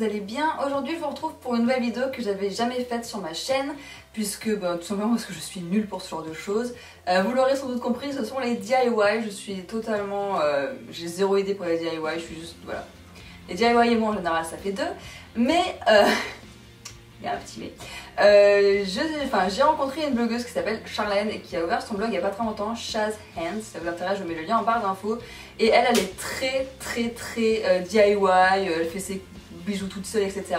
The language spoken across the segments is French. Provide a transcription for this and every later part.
vous allez bien. Aujourd'hui je vous retrouve pour une nouvelle vidéo que j'avais jamais faite sur ma chaîne, puisque tout simplement parce que je suis nulle pour ce genre de choses. Vous l'aurez sans doute compris, ce sont les DIY. Je suis totalement... j'ai zéro idée pour les DIY, je suis juste... voilà. Les DIY et moi en général ça fait deux, mais... il y a un petit mais. J'ai rencontré une blogueuse qui s'appelle Charlène et qui a ouvert son blog il y a pas très longtemps, Shaz Hands. Si ça vous intéresse, je mets le lien en barre d'infos. Et elle est très DIY, elle fait ses bijoux toute seule, etc.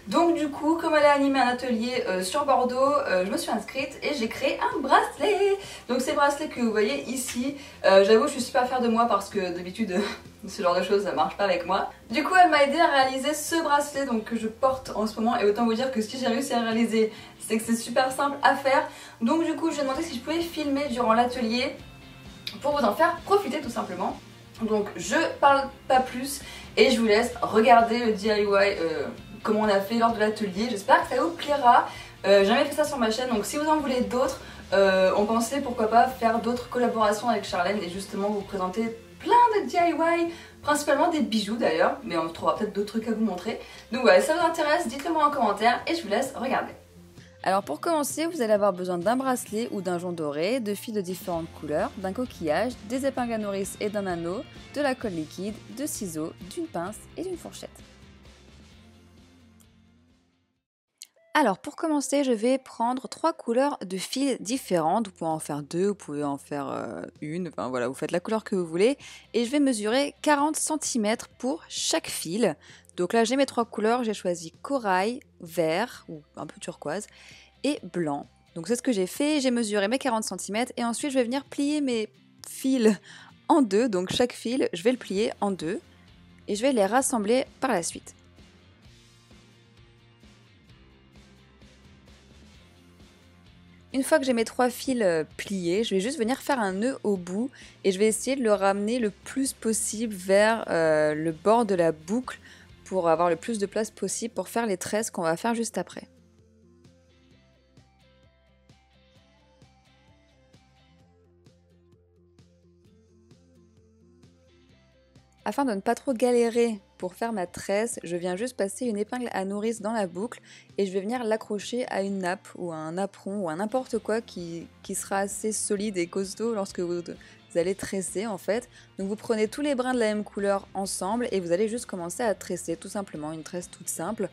Donc du coup, comme elle a animé un atelier sur Bordeaux, je me suis inscrite et j'ai créé un bracelet. Donc ces bracelets que vous voyez ici, j'avoue je suis super fière de moi parce que d'habitude ce genre de choses ça marche pas avec moi. Du coup elle m'a aidé à réaliser ce bracelet donc, que je porte en ce moment, et autant vous dire que si j'ai réussi à réaliser, c'est que c'est super simple à faire. Donc du coup je lui ai demandé si je pouvais filmer durant l'atelier pour vous en faire profiter tout simplement. Donc je parle pas plus et je vous laisse regarder le DIY comment on a fait lors de l'atelier. J'espère que ça vous plaira. J'ai jamais fait ça sur ma chaîne, donc si vous en voulez d'autres, on pensait pourquoi pas faire d'autres collaborations avec Charlène et justement vous présenter plein de DIY, principalement des bijoux d'ailleurs, mais on trouvera peut-être d'autres trucs à vous montrer. Donc voilà, si ça vous intéresse, dites-le moi en commentaire et je vous laisse regarder. Alors pour commencer, vous allez avoir besoin d'un bracelet ou d'un jonc doré, de fils de différentes couleurs, d'un coquillage, des épingles à nourrice et d'un anneau, de la colle liquide, de ciseaux, d'une pince et d'une fourchette. Alors pour commencer, je vais prendre 3 couleurs de fils différentes. Vous pouvez en faire 2, vous pouvez en faire une, enfin voilà, vous faites la couleur que vous voulez. Et je vais mesurer 40 cm pour chaque fil. Donc là j'ai mes 3 couleurs, j'ai choisi corail, vert ou un peu turquoise et blanc. Donc c'est ce que j'ai fait, j'ai mesuré mes 40 cm et ensuite je vais venir plier mes fils en deux. Donc chaque fil, je vais le plier en deux et je vais les rassembler par la suite. Une fois que j'ai mes 3 fils pliés, je vais juste venir faire un nœud au bout et je vais essayer de le ramener le plus possible vers le bord de la boucle pour avoir le plus de place possible pour faire les tresses qu'on va faire juste après. Afin de ne pas trop galérer pour faire ma tresse, je viens juste passer une épingle à nourrice dans la boucle et je vais venir l'accrocher à une nappe ou à un apron ou à n'importe quoi qui sera assez solide et costaud lorsque vous allez tresser en fait. Donc vous prenez tous les brins de la même couleur ensemble et vous allez juste commencer à tresser tout simplement, une tresse toute simple.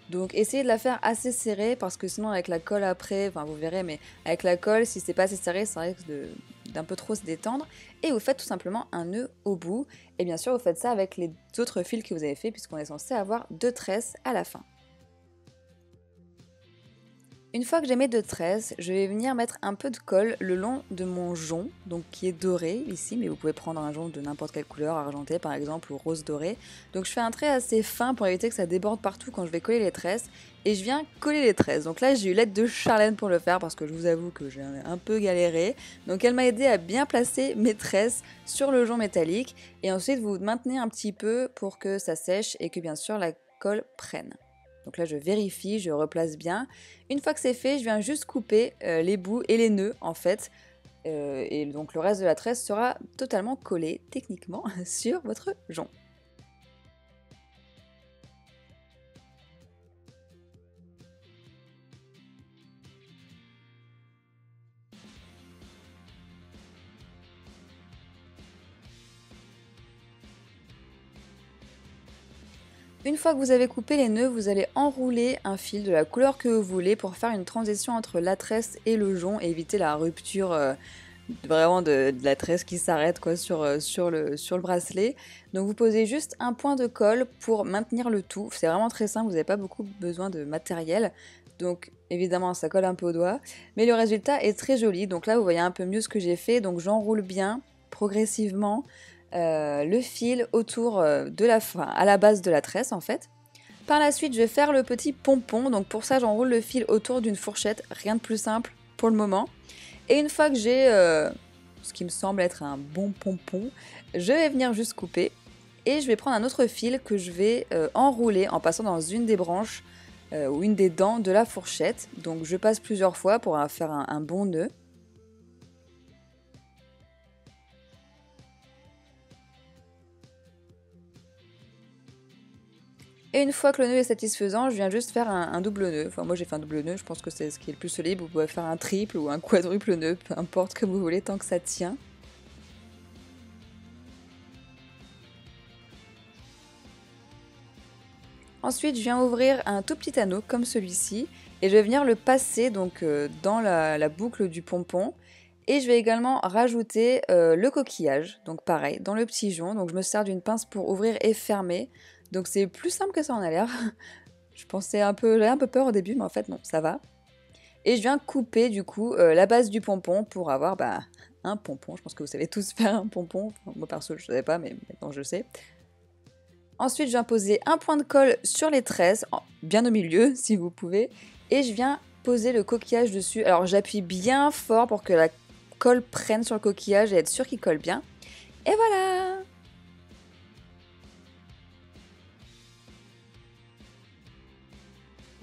Donc essayez de la faire assez serrée parce que sinon avec la colle après, enfin vous verrez, mais avec la colle, si c'est pas assez serré, ça risque d'un peu trop se détendre. Et vous faites tout simplement un nœud au bout. Et bien sûr vous faites ça avec les autres fils que vous avez fait puisqu'on est censé avoir 2 tresses à la fin. Une fois que j'ai mes 2 tresses, je vais venir mettre un peu de colle le long de mon jonc, donc qui est doré ici, mais vous pouvez prendre un jonc de n'importe quelle couleur, argenté par exemple, ou rose doré. Donc je fais un trait assez fin pour éviter que ça déborde partout quand je vais coller les tresses, et je viens coller les tresses. Donc là j'ai eu l'aide de Charlène pour le faire parce que je vous avoue que j'ai un peu galéré. Donc elle m'a aidé à bien placer mes tresses sur le jonc métallique, et ensuite vous maintenez un petit peu pour que ça sèche et que bien sûr la colle prenne. Donc là je vérifie, je replace bien. Une fois que c'est fait, je viens juste couper les bouts et les nœuds en fait. Et donc le reste de la tresse sera totalement collé techniquement sur votre jonc. Une fois que vous avez coupé les nœuds, vous allez enrouler un fil de la couleur que vous voulez pour faire une transition entre la tresse et le jonc et éviter la rupture vraiment de la tresse qui s'arrête quoi sur le bracelet. Donc vous posez juste un point de colle pour maintenir le tout. C'est vraiment très simple, vous n'avez pas beaucoup besoin de matériel. Donc évidemment ça colle un peu au doigt, mais le résultat est très joli. Donc là vous voyez un peu mieux ce que j'ai fait. Donc j'enroule bien progressivement le fil autour à la base de la tresse en fait. Par la suite je vais faire le petit pompon, donc pour ça j'enroule le fil autour d'une fourchette, rien de plus simple pour le moment. Et une fois que j'ai ce qui me semble être un bon pompon, je vais venir juste couper et je vais prendre un autre fil que je vais enrouler en passant dans une des branches ou une des dents de la fourchette. Donc je passe plusieurs fois pour faire un bon nœud. Et une fois que le nœud est satisfaisant, je viens juste faire un double nœud. Enfin moi j'ai fait un double nœud, je pense que c'est ce qui est le plus solide. Vous pouvez faire un triple ou un quadruple nœud, peu importe que vous voulez tant que ça tient. Ensuite, je viens ouvrir un tout petit anneau comme celui-ci et je vais venir le passer donc dans la boucle du pompon. Et je vais également rajouter le coquillage, donc pareil, dans le petit joint. Donc je me sers d'une pince pour ouvrir et fermer. Donc c'est plus simple que ça en a l'air. J'avais un peu peur au début, mais en fait non, ça va. Et je viens couper du coup la base du pompon pour avoir un pompon. Je pense que vous savez tous faire un pompon. Enfin, moi perso je ne savais pas, mais maintenant je le sais. Ensuite, je viens poser un point de colle sur les tresses, bien au milieu si vous pouvez, et je viens poser le coquillage dessus. Alors j'appuie bien fort pour que la colle prenne sur le coquillage et être sûr qu'il colle bien. Et voilà!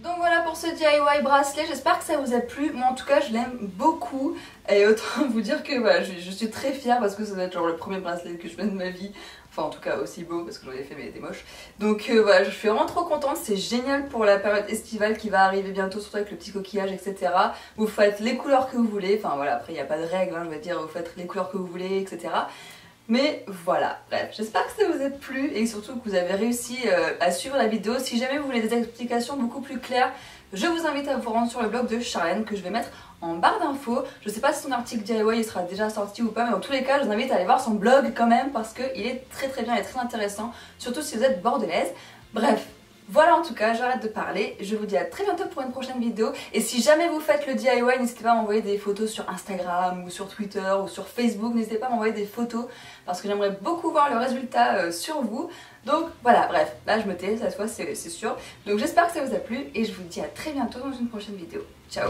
Donc voilà pour ce DIY bracelet, j'espère que ça vous a plu. Moi en tout cas je l'aime beaucoup et autant vous dire que voilà, je suis très fière parce que ça doit être genre le premier bracelet que je fais de ma vie. Enfin en tout cas aussi beau parce que j'en ai fait mais des moches. Donc voilà, je suis vraiment trop contente, c'est génial pour la période estivale qui va arriver bientôt, surtout avec le petit coquillage etc. Vous faites les couleurs que vous voulez, enfin voilà après il n'y a pas de règles, je veux dire vous faites les couleurs que vous voulez etc. Mais voilà, bref, j'espère que ça vous a plu et surtout que vous avez réussi à suivre la vidéo. Si jamais vous voulez des explications beaucoup plus claires, je vous invite à vous rendre sur le blog de Charlène que je vais mettre en barre d'infos. Je sais pas si son article DIY il sera déjà sorti ou pas, mais dans tous les cas, je vous invite à aller voir son blog quand même parce qu'il est très bien et très intéressant, surtout si vous êtes bordelaise. Bref. Voilà en tout cas, j'arrête de parler, je vous dis à très bientôt pour une prochaine vidéo et si jamais vous faites le DIY, n'hésitez pas à m'envoyer des photos sur Instagram ou sur Twitter ou sur Facebook, n'hésitez pas à m'envoyer des photos parce que j'aimerais beaucoup voir le résultat sur vous. Donc voilà, bref, là je me tais, cette fois c'est sûr. Donc j'espère que ça vous a plu et je vous dis à très bientôt dans une prochaine vidéo. Ciao!